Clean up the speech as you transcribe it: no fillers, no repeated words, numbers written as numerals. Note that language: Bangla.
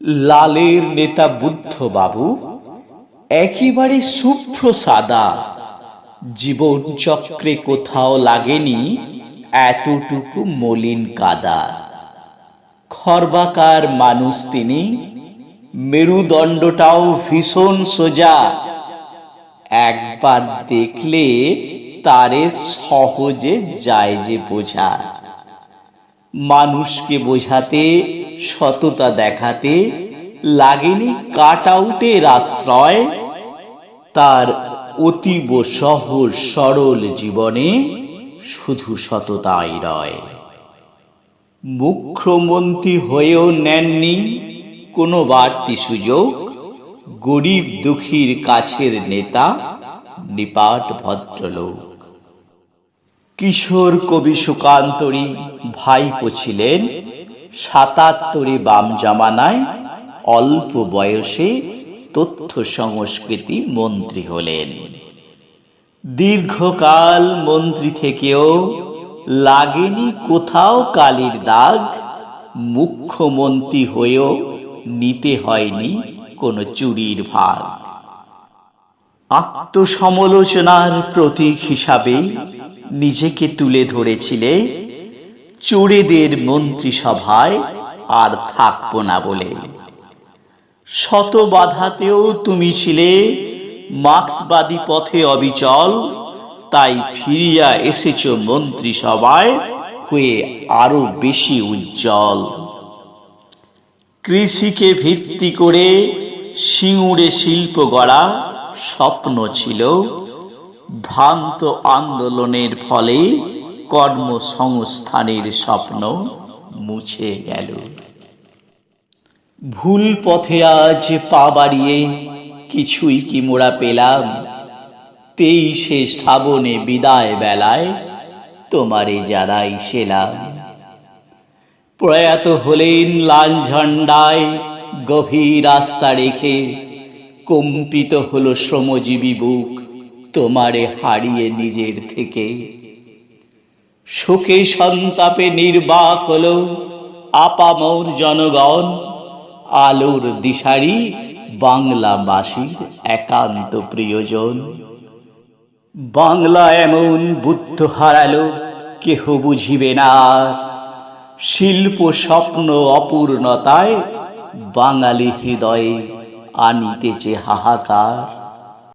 লালের নেতা বুদ্ধবাবু একেবারে শুভ্র সাদা, জীবন চক্রে কোথাও লাগেনি এতটুকু মলিন কাদা। খর্বাকার মানুষ তিনি, মেরুদণ্ডটাও ভীষণ সোজা, একবার দেখলে তারে সহজে যায় যে বোঝা। মানুষকে বোঝাতে, সততা দেখাতে লাগেনি কাট আউটের আশ্রয়। তার অতীব সহজ সরল জীবনে শুধু সততাই রয়। মুখ্যমন্ত্রী হয়েও নেননি কোনো বাড়তি সুযোগ, গরিব দুঃখীর কাছের নেতা, নিপাট ভদ্রলোক। কিশোর কবি সুকান্তরী ভাইপো ছিলেন, ৭৭ বাম জামানায় অল্প বয়সে তথ্য সংস্কৃতি মন্ত্রী হলেন। দীর্ঘকাল মন্ত্রী থেকেও লাগেনি কোথাও কালির দাগ, মুখ্যমন্ত্রী হয়েও নিতে হয়নি কোনো চুরির ভাগ। আত্মসমালোচনার প্রতীক হিসাবে নিজেকে তুলে ধরেছিলে, চোরেদের মন্ত্রিসভায় আর থাকবো না বলে। শত বাধাতেও তুমি ছিলে মার্ক্সবাদী পথে অবিচল, তাই ফিরিয়া এসেছ মন্ত্রিসভায় হয়ে আরো বেশি উজ্জ্বল। কৃষিকে ভিত্তি করে সিঙ্গুরে শিল্প গড়া স্বপ্ন ছিল, ভ্রান্ত আন্দোলনের ফলে কর্মসংস্থানের স্বপ্ন মুছে গেল। ভুল পথে আজ পা বাড়িয়ে কিছুই কি মোড়া পেলাম, ২৩শে শ্রাবণে বিদায় বেলায় তোমারে যারাই সেলাম। প্রয়াত হলেন লাল ঝান্ডায় গভীর রাস্তা রেখে, কম্পিত হলো শ্রমজীবী বুক তোমারে হারিয়ে নিজের থেকে। শোকে সন্তাপে নির্বাক হলো আপামর জনগণ, আলোর দিশারি বাংলাবাসীর একান্ত প্রিয়জন। বাংলা এমন বুদ্ধ হারালো কেহ বুঝিবে না, শিল্প স্বপ্ন অপূর্ণতায় বাঙালি হৃদয়ে আনিতেছে হাহাকার।